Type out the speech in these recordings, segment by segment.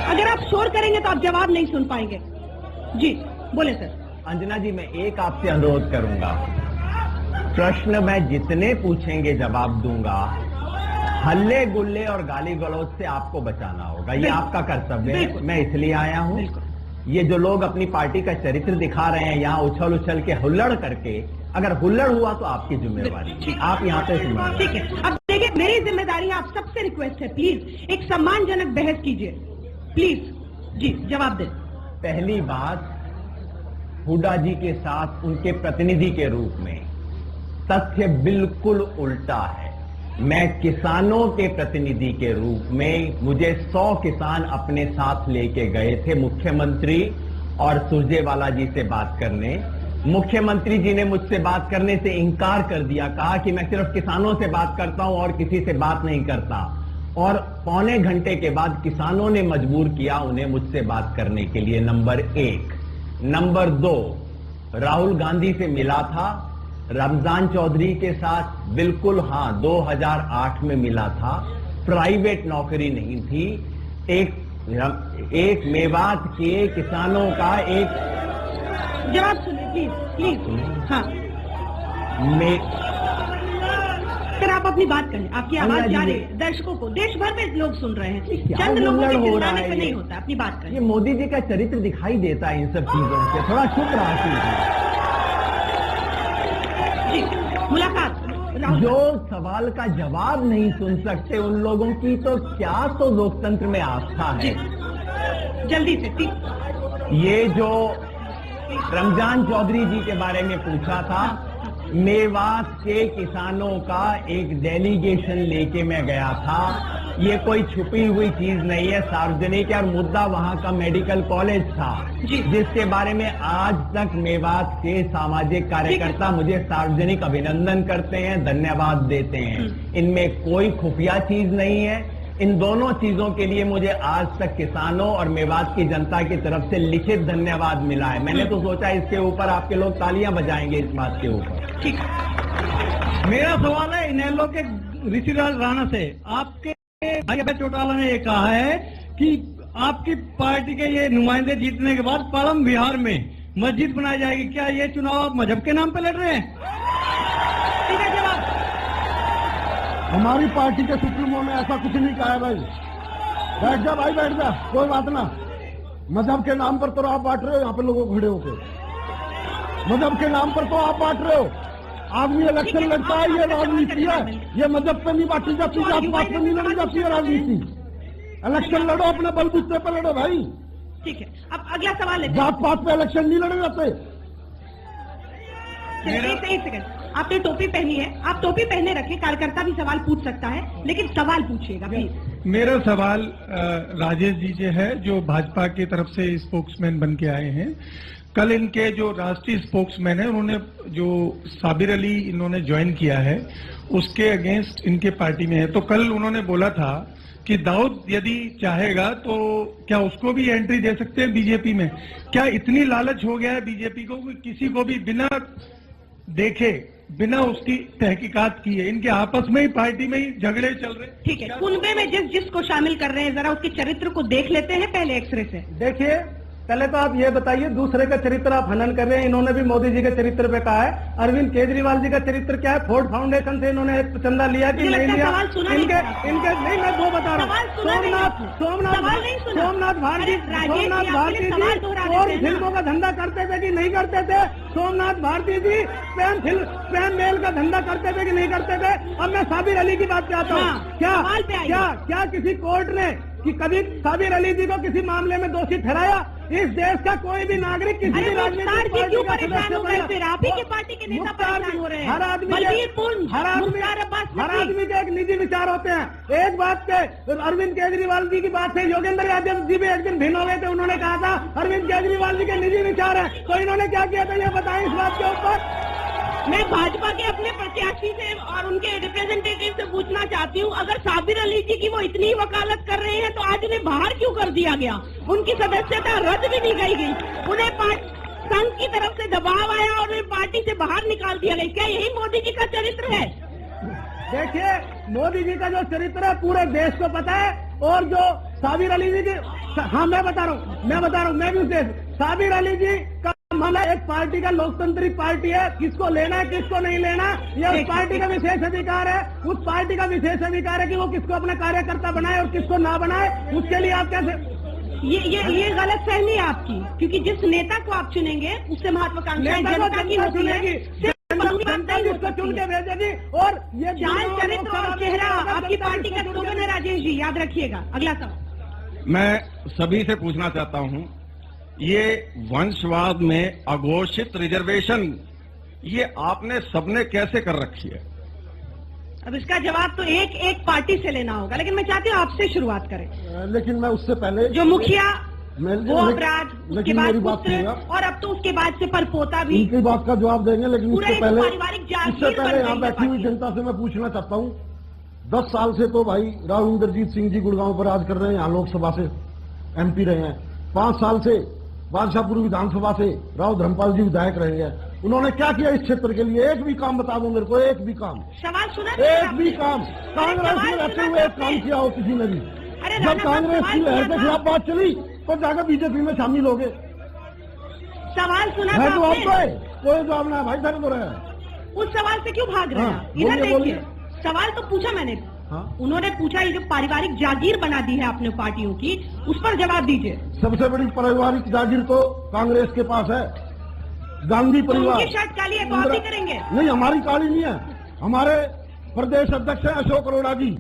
अगर आप शोर करेंगे तो आप जवाब नहीं सुन पाएंगे। जी बोले सर। अंजना जी, मैं एक आपसे अनुरोध करूंगा, प्रश्न मैं जितने पूछेंगे जवाब दूंगा, हल्ले गुल्ले और गाली गलौज से आपको बचाना होगा, ये आपका कर्तव्य है। मैं इसलिए आया हूं। ये जो लोग अपनी पार्टी का चरित्र दिखा रहे हैं यहाँ उछल उछल के हुल्लड़ करके, अगर हुल्लड़ हुआ तो आपकी जिम्मेवारी, आप यहाँ पे जिम्मेदार। ठीक है, अब देखिए मेरी जिम्मेदारी आप सबसे रिक्वेस्ट है, प्लीज एक सम्मानजनक बहस कीजिए, प्लीज। जी जवाब दें। पहली बात, हुड्डा जी के साथ उनके प्रतिनिधि के रूप में तथ्य बिल्कुल उल्टा है। मैं किसानों के प्रतिनिधि के रूप में, मुझे 100 किसान अपने साथ लेके गए थे मुख्यमंत्री और सुरजेवाला जी से बात करने। मुख्यमंत्री जी ने मुझसे बात करने से इनकार कर दिया, कहा कि मैं सिर्फ किसानों से बात करता हूं और किसी से बात नहीं करता। और पौने घंटे के बाद किसानों ने मजबूर किया उन्हें मुझसे बात करने के लिए। नंबर 1। नंबर 2, राहुल गांधी से मिला था, रमजान चौधरी के साथ बिल्कुल हाँ 2008 में मिला था, प्राइवेट नौकरी नहीं थी। एक मेवात के किसानों का एक जवाब सुनिए प्लीज, प्लीज। हाँ सर, आप अपनी बात करें, आपकी आवाज जा रही है दर्शकों को, देश भर में लोग सुन रहे हैं, चंद लोगों के चिल्लाने पे नहीं होता, अपनी बात करें। ये मोदी जी का चरित्र दिखाई देता है इन सब चीजों से, थोड़ा चुप रहा कीजिए। मुलाकात, जो सवाल का जवाब नहीं सुन सकते उन लोगों की तो क्या तो लोकतंत्र में आस्था है। जल्दी से ठीक। ये जो रमजान चौधरी जी के बारे में पूछा था, मेवात के किसानों का एक डेलीगेशन लेके मैं गया था। ये कोई छुपी हुई चीज नहीं है, सार्वजनिक है। और मुद्दा वहां का मेडिकल कॉलेज था, जिसके बारे में आज तक मेवात के सामाजिक कार्यकर्ता मुझे सार्वजनिक अभिनंदन करते हैं, धन्यवाद देते हैं। इनमें कोई खुफिया चीज नहीं है। इन दोनों चीजों के लिए मुझे आज तक किसानों और मेवात की जनता की तरफ से लिखित धन्यवाद मिला है। मैंने तो सोचा इसके ऊपर आपके लोग तालियां बजाएंगे इस बात के ऊपर। ठीक। मेरा सवाल है इनेलो के ऋषिराज राणा से। आपके भाई अभय चौटाला ने ये कहा है कि आपकी पार्टी के ये नुमाइंदे जीतने के बाद पालम बिहार में मस्जिद बनाई जाएगी। क्या ये चुनाव आप मजहब के नाम पे लड़ रहे हैं? ठीक है, जवाब। हमारी पार्टी के सुप्रीमो ने ऐसा कुछ नहीं कहा है भाई। बैठ जा भाई, बैठ जा, कोई बात ना। मजहब के नाम पर तो आप बांट रहे हो यहाँ पे लोगों को खड़े होकर। मजहब के नाम पर तो आप बांट रहे हो। आदमी इलेक्शन लड़ता है, ये राजनीति है। ये मजहब पे नहीं बांटी जाती, जात पात पे नहीं लड़ी जाती है राजनीति। इलेक्शन लड़ो, अपने बलबूते पे लड़ो भाई। ठीक है, अब अगला सवाल है। जात पात पे इलेक्शन नहीं लड़े जाते। एक सेकंड, आपने टोपी पहनी है, आप टोपी पहने रखें, कार्यकर्ता भी सवाल पूछ सकता है, लेकिन सवाल पूछिएगा प्लीज। मेरा सवाल राजेश जी से है, जो भाजपा की तरफ से स्पोक्समैन बन के आए हैं। कल इनके जो राष्ट्रीय स्पोक्समैन है, उन्होंने जो साबिर अली इन्होंने ज्वाइन किया है, उसके अगेंस्ट इनके पार्टी में है। तो कल उन्होंने बोला था कि दाऊद यदि चाहेगा तो क्या उसको भी एंट्री दे सकते हैं बीजेपी में। क्या इतनी लालच हो गया है बीजेपी को कि किसी को भी बिना देखे, बिना उसकी तहकीकात किए, इनके आपस में ही पार्टी में ही झगड़े चल रहे? ठीक है, कुनबे में जिसको शामिल कर रहे हैं, जरा उसके चरित्र को देख लेते हैं पहले एक्सरे से। देखिए, पहले तो आप ये बताइए, दूसरे का चरित्र आप हनन कर रहे हैं। इन्होंने भी मोदी जी के चरित्र पे कहा है। अरविंद केजरीवाल जी का चरित्र क्या है? फोर्ड फाउंडेशन से इन्होंने चंदा लिया कि नहीं लिया? इनके नहीं, मैं वो बता रहा हूँ। सोमनाथ भारती जी और फिल्मों का धंधा करते थे कि नहीं करते थे? सोमनाथ भारती जी स्पैम मेल का धंधा करते थे कि नहीं करते थे? अब मैं साबिर अली की बात चाहता हूँ। क्या किसी कोर्ट ने कि कभी साबिर अली जी को किसी मामले में दोषी ठहराया? इस देश का कोई भी नागरिक किसी भी राजनीतिक पार्टी का परेशान हो गए? फिर आप ही की पार्टी के नेता परेशान हो रहे हैं। हर आदमी के एक निजी विचार होते हैं। एक बात के अरविंद केजरीवाल जी की बात है, योगेंद्र यादव जी भी एक दिन भिन्न हो गए थे। उन्होंने कहा था अरविंद केजरीवाल जी के निजी विचार है, तो इन्होंने क्या किया था ये बताएं इस बात के ऊपर। मैं भाजपा के अपने प्रत्याशी से और उनके रिप्रेजेंटेटिव से पूछना चाहती हूँ, अगर साबिर अली जी की वो इतनी वकालत कर रहे हैं तो आज उन्हें बाहर क्यों कर दिया गया? उनकी सदस्यता रद्द भी नहीं गई, उन्हें संघ की तरफ से दबाव आया और उन्हें पार्टी से बाहर निकाल दिया गया। क्या यही मोदी जी का चरित्र है? देखिए, मोदी जी का जो चरित्र है पूरे देश को पता है, और जो साबिर अली जी की, हाँ मैं बता रहा हूँ, मैं भी उसे, साबिर अली जी का मामला एक पार्टी का लोकतांत्रिक पार्टी है, किसको लेना है किसको नहीं लेना यह उस पार्टी का विशेष अधिकार है। उस पार्टी का विशेष अधिकार है कि वो किसको अपना कार्यकर्ता बनाए और किसको ना बनाए। उसके लिए आप कैसे, ये गलत फहमी है आपकी, क्योंकि जिस नेता को आप चुनेंगे उससे महत्वाकांक्षाएं जनता की होती है, जनता जिसको चुन के भेजेगी। और ये जान चरित्र और चेहरा आपकी पार्टी का स्लोगन है राजेश जी, याद रखिएगा। अगला सवाल मैं सभी से पूछना चाहता हूं, ये वंशवाद में अघोषित रिजर्वेशन ये आपने सबने कैसे कर रखी है? अब इसका जवाब तो एक पार्टी से लेना होगा, लेकिन मैं चाहती हूँ आपसे शुरुआत करें। लेकिन मैं उससे पहले जो मुखिया वो अपराध, उसके बाद पुत्र और अब तो उसके बाद से परपोता भी, इनकी बात का जवाब देंगे। लेकिन इससे पहले यहाँ बैठी हुई जागीर जनता से मैं पूछना चाहता हूँ, 10 साल से तो भाई राव इंद्रजीत सिंह जी गुड़गांव पर राज कर रहे हैं, यहाँ लोकसभा से MP रहे हैं। 5 साल से बादशाहपुर विधानसभा से राव धर्मपाल जी विधायक रहे हैं। उन्होंने क्या किया इस क्षेत्र के लिए? एक भी काम बता दो मेरे को, एक भी काम, सवाल सुना, एक भी काम कांग्रेस में रहते हुए एक काम किया हो किसी ने भी? जब कांग्रेस की लहर के खिलाफ बात चली तो जाकर बीजेपी में शामिल हो गए। सवाल सुना है जवाब तो है, कोई जवाब ना भाई, सर तो रहे हैं। उस सवाल से क्यों भाग रहे हैं? हाँ, इधर बोलिए, देखिए, सवाल तो पूछा मैंने। हाँ? उन्होंने पूछा ये जो पारिवारिक जागीर बना दी है आपने पार्टियों की, उस पर जवाब दीजिए। सबसे बड़ी पारिवारिक जागीर तो कांग्रेस के पास है, गांधी परिवार। उनकी शर्ट काली है तो आप भी करेंगे? नहीं, हमारी काली नहीं है। हमारे प्रदेश अध्यक्ष है अशोक अरोड़ा जी।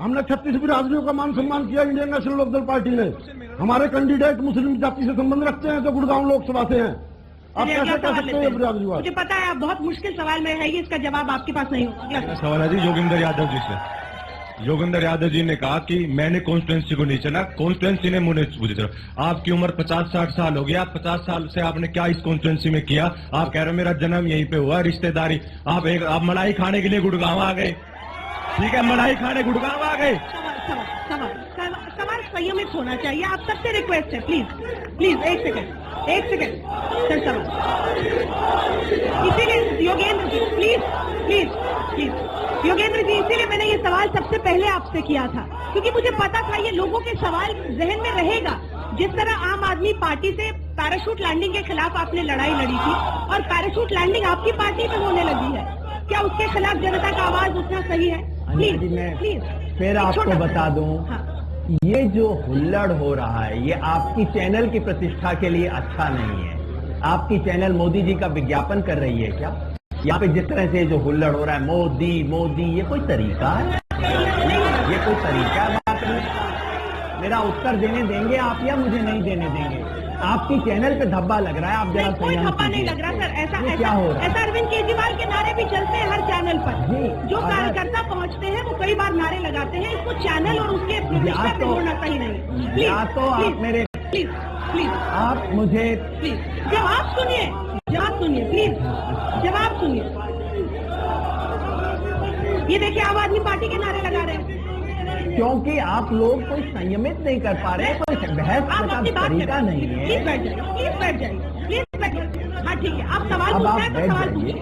हमने 36 बिरादरियों का मान सम्मान किया इंडियन नेशनल लोकदल पार्टी ने। हमारे कैंडिडेट मुस्लिम जाति से संबंध रखते हैं जो गुड़गांव लोकसभा से हैं। आप कैसे कह सकते हैं बिरादरीवाद? मुझे पता है आप बहुत मुश्किल सवाल में है, इसका जवाब आपके पास नहीं होगा। सवाल है जी योगेंद्र यादव जी से। योगेंद्र यादव जी ने कहा कि मैंने कॉन्स्टिट्यूंसी को नहीं चला, कॉन्स्टिट्यूंसी ने मुझे चला। आपकी उम्र 50-60 साल हो गया, 50 साल से आपने क्या इस कॉन्स्टिट्यूंसी में किया? आप कह रहे हो मेरा जन्म यहीं पे हुआ, रिश्तेदारी। आप मलाई खाने के लिए गुड़गांव आ गए, ठीक है, मलाई खाने गुड़गांव आ गए। सवाल संयमित होना चाहिए। आप सबसे रिक्वेस्ट है, प्लीज एक सेकंड सर, सवाल इसीलिए योगेंद्र जी प्लीज योगेंद्र जी, इसीलिए मैंने ये सवाल सबसे पहले आपसे किया था, क्योंकि मुझे पता था ये लोगों के सवाल जहन में रहेगा। जिस तरह आम आदमी पार्टी से पैराशूट लैंडिंग के खिलाफ आपने लड़ाई लड़ी थी और पैराशूट लैंडिंग आपकी पार्टी में होने लगी है, क्या उसके खिलाफ जनता का आवाज उठना सही है? प्लीज फिर आपको बता दूं, ये जो हुल्लड़ हो रहा है ये आपकी चैनल की प्रतिष्ठा के लिए अच्छा नहीं है। आपकी चैनल मोदी जी का विज्ञापन कर रही है क्या? यहाँ पे जिस तरह से जो हुल्लड़ हो रहा है मोदी, ये कोई तरीका है? ये कोई तरीका है बात नहीं? मेरा उत्तर देने देंगे आप या मुझे नहीं देने देंगे? आपकी चैनल पे धब्बा लग रहा है, आप जरा कोई धब्बा नहीं लग रहा सर। ऐसा क्या हो रहा है? ऐसा अरविंद केजरीवाल के नारे भी चलते हैं हर चैनल पर। जो कार्यकर्ता पहुंचते हैं वो कई बार नारे लगाते हैं। इसको चैनल और उसके प्रतिष्ठा पे जोड़ना सही नहीं। या तो आप मेरे प्लीज आप मुझे जवाब सुनिए, प्लीज जवाब सुनिए। ये देखिए आम आदमी पार्टी के नारे लगा रहे हैं क्योंकि आप लोग कोई संयमित नहीं कर पा रहे, कोई बहस का तरीका नहीं है। प्लीज बैठ जाइए। हाँ ठीक है, आप सवाल पूछिए।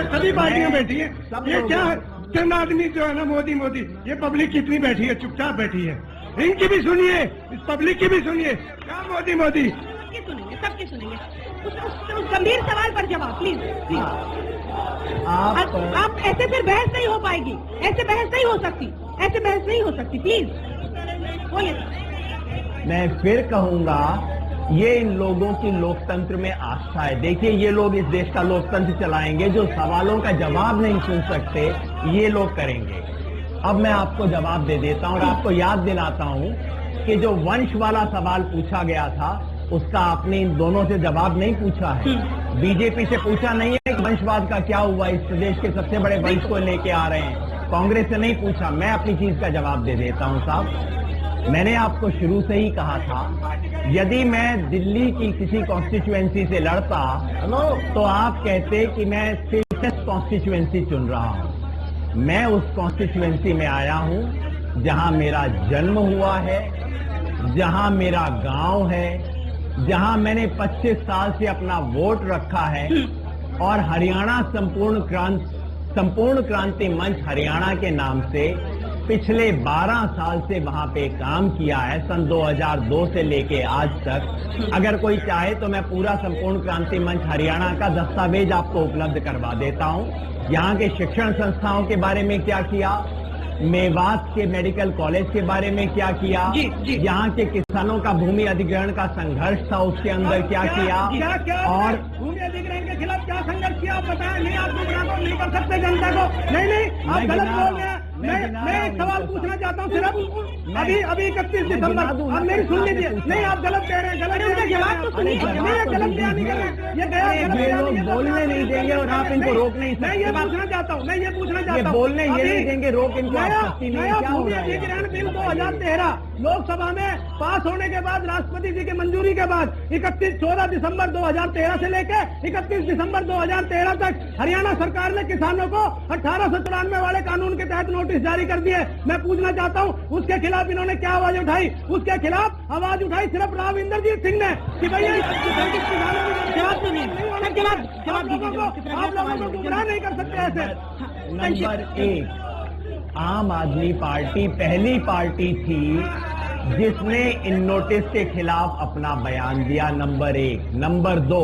सभी पार्टियां बैठी है। ये क्या है? चंद आदमी जो है ना मोदी, ये पब्लिक कितनी बैठी है, चुपचाप बैठी है। इनकी भी सुनिए, इस पब्लिक की भी सुनिए। क्या मोदी सबकी सुनेंगे। उस गंभीर सवाल पर जवाब प्लीज। आप ऐसे फिर बहस नहीं हो पाएगी, ऐसे बहस नहीं हो सकती, प्लीज बोलिए। मैं फिर कहूंगा, ये इन लोगों की लोकतंत्र में आस्था है। देखिए ये लोग इस देश का लोकतंत्र चलाएंगे, जो सवालों का जवाब नहीं सुन सकते ये लोग करेंगे। अब मैं आपको जवाब दे देता हूं और आपको याद दिलाता हूं कि जो वंश वाला सवाल पूछा गया था उसका आपने इन दोनों से जवाब नहीं पूछा है। बीजेपी से पूछा नहीं है कि वंशवाद का क्या हुआ, इस प्रदेश के सबसे बड़े वंश को लेके आ रहे हैं। कांग्रेस से नहीं पूछा। मैं अपनी चीज का जवाब दे देता हूं साहब। मैंने आपको शुरू से ही कहा था, यदि मैं दिल्ली की किसी कॉन्स्टिट्यूएंसी से लड़ता तो आप कहते कि मैं सेफेस्ट कॉन्स्टिट्यूएंसी चुन रहा हूं। मैं उस कॉन्स्टिट्यूएंसी में आया हूं जहां मेरा जन्म हुआ है, जहां मेरा गांव है, जहां मैंने 25 साल से अपना वोट रखा है और हरियाणा संपूर्ण क्रांति मंच हरियाणा के नाम से पिछले 12 साल से वहां पे काम किया है, सन 2002 से लेके आज तक। अगर कोई चाहे तो मैं पूरा संपूर्ण क्रांति मंच हरियाणा का दस्तावेज आपको उपलब्ध करवा देता हूं। यहाँ के शिक्षण संस्थाओं के बारे में क्या किया, मेवात के मेडिकल कॉलेज के बारे में क्या किया, यहाँ के किसानों का भूमि अधिग्रहण का संघर्ष था उसके अंदर क्या किया, और भूमि अधिग्रहण के खिलाफ क्या संघर्ष किया आप बताएं। नहीं, आप गुमराह नहीं कर सकते जनता को। नहीं, आप गलत बोल रहे हैं। मैं एक सवाल पूछना चाहता हूँ सिर्फ, अभी 31 दिसंबर, आप मेरी सुन लीजिए। नहीं, आप गलत कह रहे हैं, गलत जवाब तो सुनिए। गलत बयान नहीं कर रहे हैं, ये गया लोग बोलने नहीं देंगे और आप इनको रोक नहीं सकते। मैं ये पूछना चाहता हूँ, बोलने ये नहीं देंगे, रोक इनको नया भूमि अधिग्रहण बिल 2013 लोकसभा में पास होने के बाद, राष्ट्रपति जी की मंजूरी के बाद 14 दिसंबर 2013 से लेकर 31 दिसंबर 2013 तक हरियाणा सरकार ने किसानों को 1894 वाले कानून के तहत नोटिस जारी कर दिए। मैं पूछना चाहता हूँ, उसके खिलाफ इन्होंने क्या आवाज उठाई? उसके खिलाफ आवाज उठाई सिर्फ राव इंद्रजीत सिंह ने कि भैया आप लोगों को गुमराह नहीं कर सकते ऐसे। नंबर 1, आम आदमी पार्टी पहली पार्टी थी जिसने इन नोटिस के खिलाफ अपना बयान दिया, नंबर 1। नंबर 2,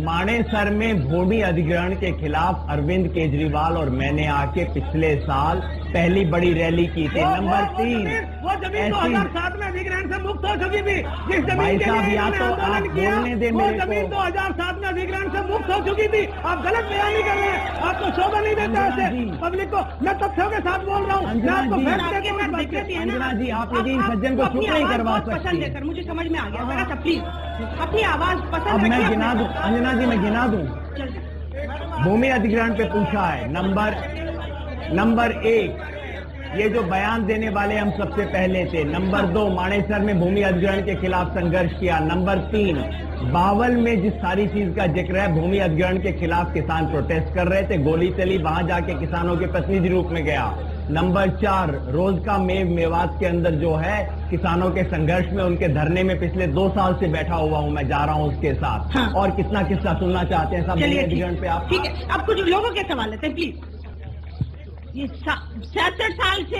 मानेसर में भूमि अधिग्रहण के खिलाफ अरविंद केजरीवाल और मैंने आके पिछले साल पहली बड़ी रैली की थी। नंबर 3, वो जमीन 2007 में अधिग्रहण से मुक्त हो चुकी थी। जिस जमीन के लिए या तो आप बोलने दे वो मेरे जमीन को। 2007 में अधिग्रहण से मुक्त हो चुकी थी। आप गलत बयान नहीं कर रहे हैं, आपको शोभा नहीं देता ऐसे पब्लिक को। मैं तथ्यों के साथ बोल रहा हूँ, मैं आपको अंजना जी, आप यकीन सज्जन को चुप नहीं करवा पसंद है सकती। सर, मुझे समझ में आ गया सर। प्लीज अपनी आवाज अब पसंद मैं रखिए। गिना दूं, अंजना जी मैं गिना दूं। भूमि अधिग्रहण पे पूछा है। नंबर 1, ये जो बयान देने वाले हम सबसे पहले थे। नंबर 2, मानेसर में भूमि अधिग्रहण के खिलाफ संघर्ष किया। नंबर 3, बावल में जिस सारी चीज का जिक्र है, भूमि अधिग्रहण के खिलाफ किसान प्रोटेस्ट कर रहे थे, गोली चली, वहां जाके किसानों के प्रतिनिधि रूप में गया। नंबर 4, रोज का मेवात के अंदर जो है किसानों के संघर्ष में, उनके धरने में पिछले 2 साल से बैठा हुआ हूं, मैं जा रहा हूं उसके साथ। हाँ। और कितना किस्सा सुनना चाहते हैं सब भूमि अधिग्रहण पे आप? ठीक है, अब कुछ लोगों के सवाल लेते हैं प्लीज। ये 67 साल से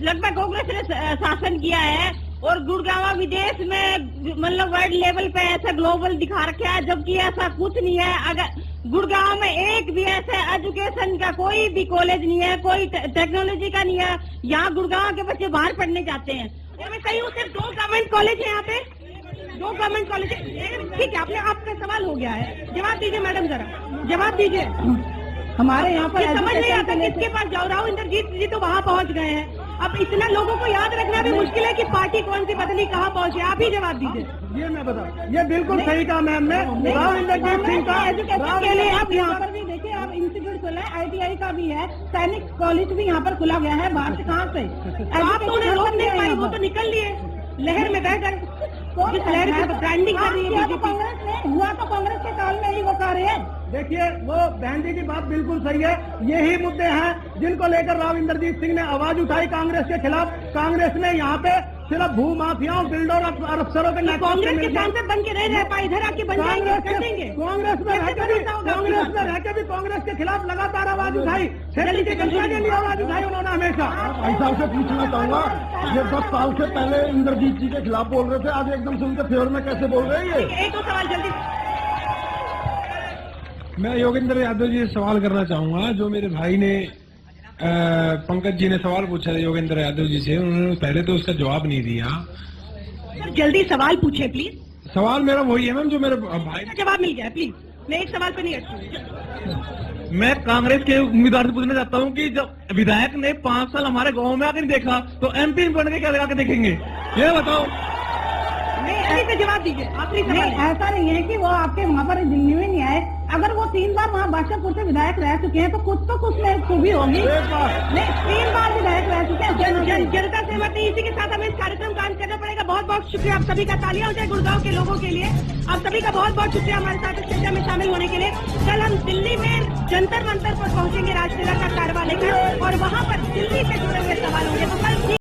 लगभग कांग्रेस ने शासन किया है और गुड़गांव विदेश में मतलब वर्ल्ड लेवल पे ऐसा ग्लोबल दिखा रखा है, जबकि ऐसा कुछ नहीं है। अगर गुड़गांव में एक भी ऐसे एजुकेशन का कोई भी कॉलेज नहीं है, कोई टेक्नोलॉजी का नहीं है। यहाँ गुड़गांव के बच्चे बाहर पढ़ने जाते हैं। और मैं सही हूँ, सिर्फ 2 गवर्नमेंट कॉलेज है यहाँ पे, 2 गवर्नमेंट कॉलेज। ठीक है, आपका सवाल हो गया है, जवाब दीजिए मैडम, जरा जवाब दीजिए। हमारे यहाँ पर समझ नहीं आता किसके पास जाओ। राव इंद्रजीत जी तो वहाँ पहुँच गए हैं। अब इतना लोगों को याद रखना भी मुश्किल है कि पार्टी कौन सी बदली, कहाँ पहुँचे। आप ही जवाब दीजिए। ये मैं बताऊँ, ये बिल्कुल सही कहा मैम ने। राव इंद्रजीत सिंह का एजुकेशन के लिए आप यहाँ पर भी देखिए, आप इंस्टीट्यूट खुला है, ITI का भी है, सैनिक कॉलेज भी यहाँ पर खुला गया है। बाहर से कहाँ से? आप तो उन्हें रोक नहीं पाई, वो तो निकल लिए लहर में बह गए। जिस लहर की ब्रांडिंग कर रही है कांग्रेस ने हुआ, तो कांग्रेस के काल में ही वो कर रहे हैं। देखिए, वो बहन जी की बात बिल्कुल सही है। यही मुद्दे हैं जिनको लेकर राव इंद्रजीत सिंह ने आवाज उठाई कांग्रेस के खिलाफ। कांग्रेस ने यहाँ पे सिर्फ भू माफियाओं, बिल्डर और अफसरों के कांग्रेस के सांसद बन के रह पाए, इधर आके बन जाएंगे, कर देंगे। कांग्रेस में रहकर भी कांग्रेस के खिलाफ लगातार आवाज उठाई, क्षेत्र के जनता के लिए आवाज उठाई उन्होंने हमेशा। ऐसा से पूछना चाहूंगा, ये 10 साल से पहले इंद्रजीत जी के खिलाफ बोल रहे थे, आज एकदम से उनके फेवर में कैसे बोल रहे हैं? ये एक दो सवाल जल्दी। मैं योगेंद्र यादव जी से सवाल करना चाहूंगा। जो मेरे भाई ने पंकज जी ने सवाल पूछा योगेंद्र यादव जी से, उन्होंने पहले तो उसका जवाब नहीं दिया। जल्दी सवाल पूछे प्लीज। सवाल मेरा वही है मैम जो मेरे भाई का जवाब मिल गया प्लीज। मैं एक सवाल पे नहीं अटकूंगी। मैं कांग्रेस के उम्मीदवार से पूछना चाहता हूँ कि जब विधायक ने 5 साल हमारे गांव में आकर नहीं देखा तो MP बन के क्या लगा के देखेंगे, ये बताओ। नहीं, से जवाब दीजिए। आखिरी नहीं, सवाल। ऐसा नहीं है कि वो आपके वहाँ पर दिल्ली में नहीं आए। अगर वो 3 बार वहाँ बादशाहपुर से विधायक रह चुके हैं तो कुछ में खूबी होगी। नहीं, 3 बार विधायक रह चुके हैं। जनता सहमत नहीं, इसी के साथ हमें इस कार्यक्रम का अंत करना पड़ेगा। बहुत बहुत शुक्रिया आप सभी का। तालियां हो जाए गुड़गांव के लोगों के लिए। आप सभी का बहुत बहुत शुक्रिया हमारे साथ इस चर्चा में शामिल होने के लिए। कल हम दिल्ली में जंतर मंतर पर पहुंचेंगे, राष्ट्रसेवा का कारवा लेकर, और वहाँ पर दिल्ली से जुड़े हुए सवाल होंगे। तो कल